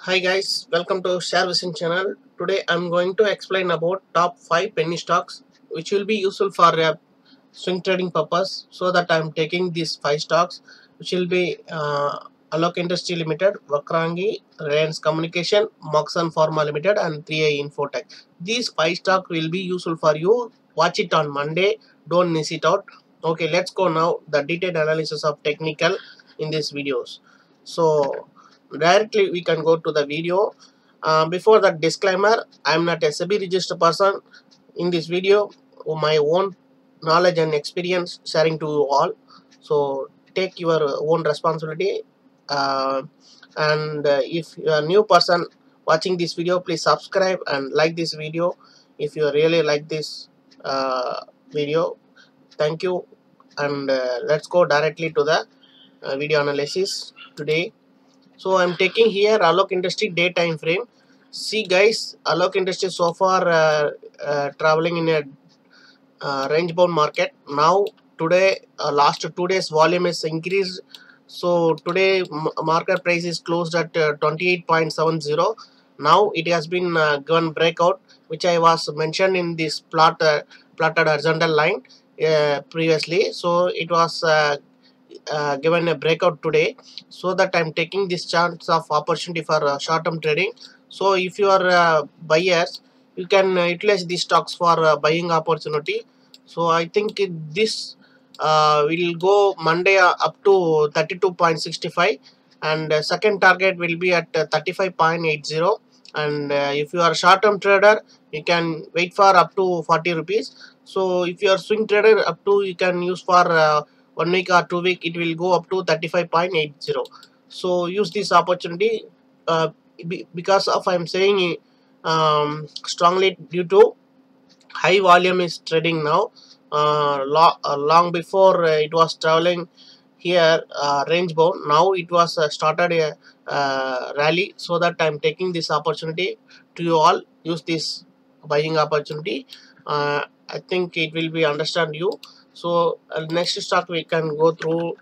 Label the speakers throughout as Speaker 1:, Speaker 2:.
Speaker 1: Hi guys, welcome to ShareVision channel. Today I'm going to explain about top 5 penny stocks which will be useful for swing trading purpose. So that I'm taking these 5 stocks which will be Alok Industry Limited, Vakrangi, Reliance Communication, Moxon Pharma Limited and 3i Infotech. These 5 stocks will be useful for you. Watch it on Monday, don't miss it out. Okay, let's go now the detailed analysis of technical in these videos. So directly we can go to the video. Before that disclaimer, I am not a SEBI registered person. In this video my own knowledge and experience sharing to you all, so take your own responsibility. And if you are a new person watching this video, please subscribe and like this video if you really like this video. Thank you. And let's go directly to the video analysis today. So I'm taking here Alok Industry day time frame. See guys, Alok Industry so far traveling in a range bound market. Now today last 2 days volume is increased. So today market price is closed at 28.70. Now it has been given breakout, which I was mentioned in this plotted horizontal line previously. So it was given a breakout today, so that I'm taking this chance of opportunity for short-term trading. So if you are buyers, you can utilize these stocks for buying opportunity. So I think this will go Monday up to 32.65, and second target will be at 35.80. And if you are short-term trader, you can wait for up to 40 rupees. So if you are swing trader, up to you can use for 1 week or 2 week, it will go up to 35.80. So use this opportunity uh, because of I'm saying strongly due to high volume is trading now. Long before it was traveling here range bound, now it was started a rally. So that I'm taking this opportunity to you all use this buying opportunity. I think it will be understand you. So next stock we can go through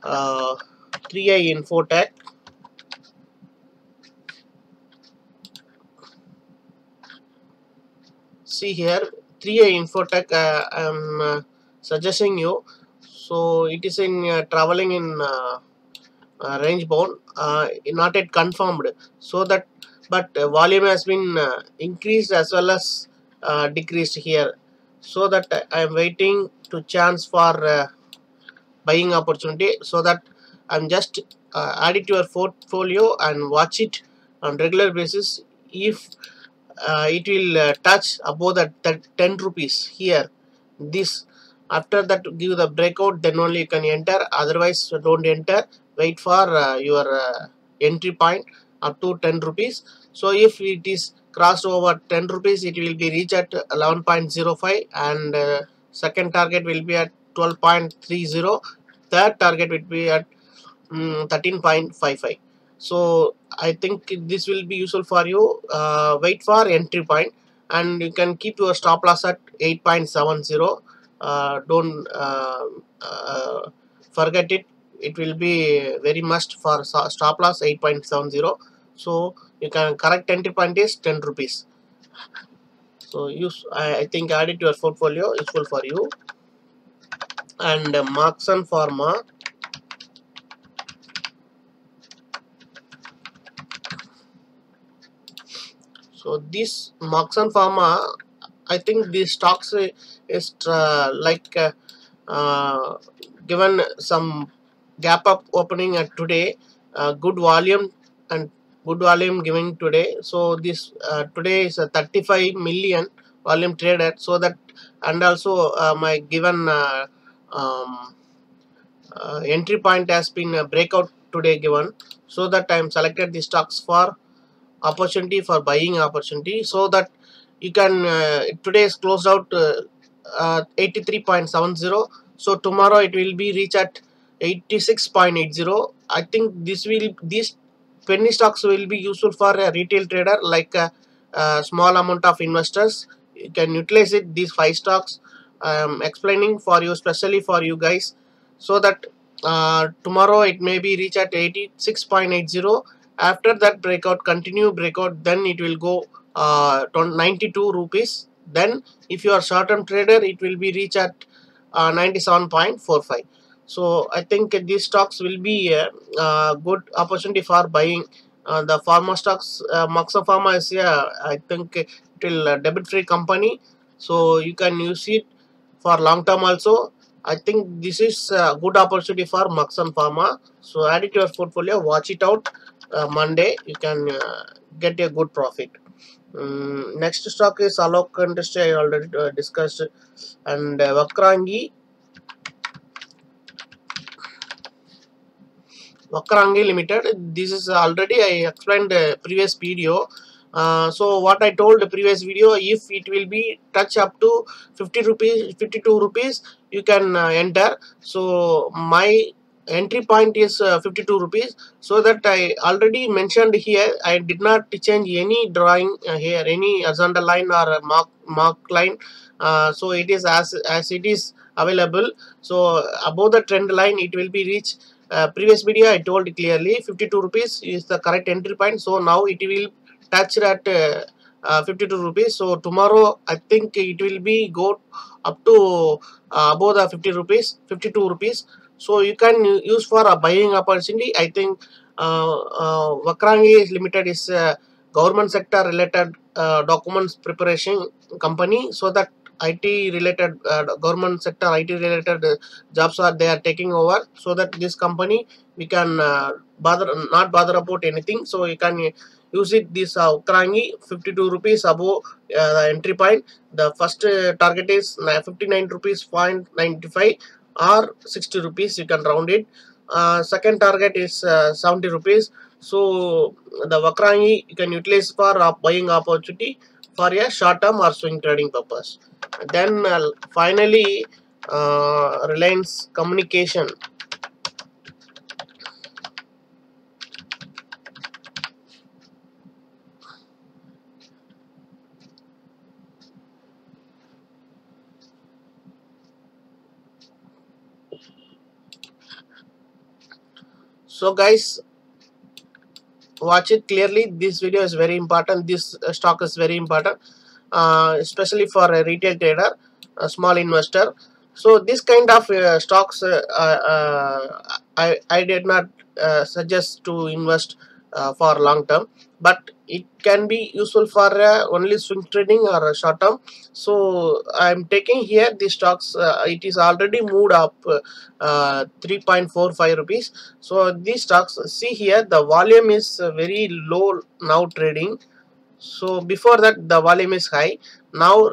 Speaker 1: 3i Infotech. See here, 3i Infotech I'm suggesting you. So it is in traveling in range bound, not yet confirmed. So that, but volume has been increased as well as decreased here. So that I am waiting to chance for buying opportunity. So that I'm just add it to your portfolio and watch it on regular basis. If it will touch above that 10 rupees here, this after that give the breakout, then only you can enter, otherwise don't enter. Wait for your entry point up to 10 rupees. So if it is crossed over 10 rupees, it will be reached at 11.05, and second target will be at 12.30. Third target will be at 13.55. So I think this will be useful for you. Wait for entry point, and you can keep your stop loss at 8.70. Don't forget it. It will be very must for stop loss 8.70. So you can correct entry point is 10 rupees. So use, I think add it to your portfolio, useful for you. And Moxon Pharma. So this Moxon Pharma, I think these stocks is like given some gap up opening at today, good volume and good volume giving today. So this today is a 35 million volume traded. So that, and also my given um, entry point has been a breakout today given. So that I am selected the stocks for opportunity for buying opportunity. So that you can today is closed out 83.70. so tomorrow it will be reach at 86.80. I think these penny stocks will be useful for a retail trader, like a small amount of investors. You can utilize it, these 5 stocks I am explaining for you, especially for you guys. So that tomorrow it may be reach at 86.80, After that breakout, continue breakout, then it will go 92 rupees. Then if you are short term trader, it will be reach at 97.45. so I think these stocks will be a good opportunity for buying. The pharma stocks, Moxa Pharma is I think it will debit free company, so you can use it for long term also. I think this is a good opportunity for Maxan Pharma. So add it to your portfolio, watch it out. Monday you can get a good profit. Next stock is Alok Industry, I already discussed, and Vakrangi Limited. This is already I explained the previous video. So what I told the previous video, if it will be touch up to 50 rupees, 52 rupees, you can enter. So my entry point is 52 rupees. So that I already mentioned here, I did not change any drawing here, any horizontal line or a mark line. So it is as it is available. So above the trend line, it will be reached. Previous video I told clearly 52 rupees is the correct entry point. So now it will touch at 52 rupees. So tomorrow I think it will be go up to above the 50 rupees, 52 rupees. So you can use for a buying opportunity. I think Vakrangi Limited is a government sector related documents preparation company, so that IT related government sector IT related jobs are they are taking over, so that this company we can not bother about anything. So you can use it this Ukrangi 52 rupees above the entry point. The first target is 59 rupees point 95 or 60 rupees, you can round it. Second target is 70 rupees. So the Vakrangi you can utilize for buying opportunity for a short term or swing trading purpose. Then finally Reliance Communication. So guys, watch it clearly. This video is very important. This stock is very important, especially for a retail trader, a small investor. So this kind of stocks I did not suggest to invest for long term, but it can be useful for only swing trading or short term. So I'm taking here the stocks. It is already moved up 3.45 rupees. So these stocks, see here the volume is very low now trading. So before that the volume is high. Now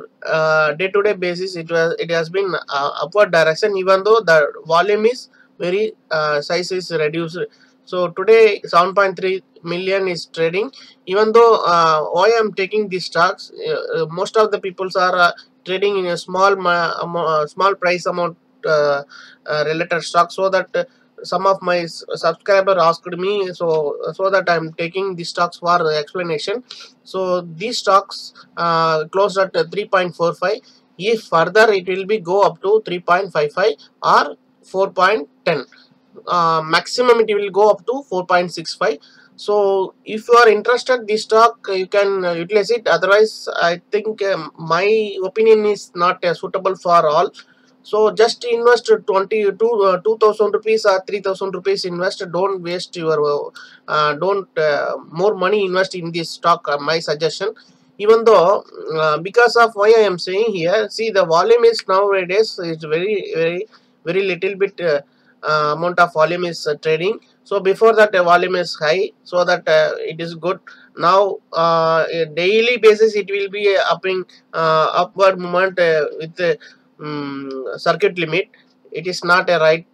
Speaker 1: day to day basis it has been upward direction, even though the volume is very size is reduced. So today 7.3 million is trading. Even though why I'm taking these stocks, most of the peoples are trading in a small price amount related stock, so that some of my subscriber asked me, so that I'm taking these stocks for explanation. So these stocks closed at 3.45. If further it will be go up to 3.55 or 4.10. Maximum it will go up to 4.65. So if you are interested this stock, you can utilize it. Otherwise I think my opinion is not suitable for all. So just invest 2,000 rupees or 3,000 rupees invest. Don't waste your don't more money invest in this stock, my suggestion. Even though because of why I am saying here, see the volume is nowadays is very little bit amount of volume is trading. So before that volume is high, so that it is good. Now a daily basis it will be upping upward movement with circuit limit. It is not a right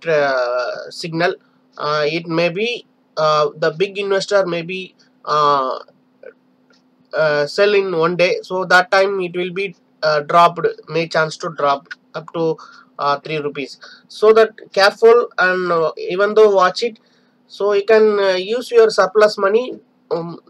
Speaker 1: signal. It may be the big investor may be sell in one day, so that time it will be dropped, may chance to drop up to 3 rupees. So that careful, and even though watch it, so you can use your surplus money.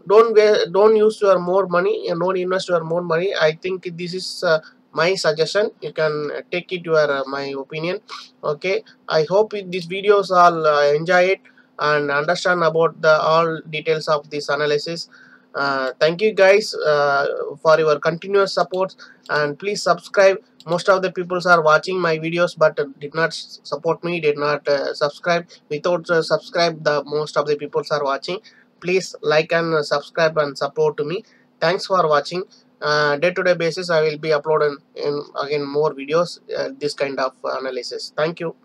Speaker 1: Don't use your more money and don't invest your more money. I think this is my suggestion. You can take it your my opinion. Okay, I hope these videos all enjoy it. and understand about the all details of this analysis. Thank you guys for your continuous support, and please subscribe. Most of the people are watching my videos but did not support me, did not subscribe. Without subscribe, the most of the people are watching. Please like and subscribe and support to me. Thanks for watching. Day-to-day basis I will be uploading in again more videos, this kind of analysis. Thank you.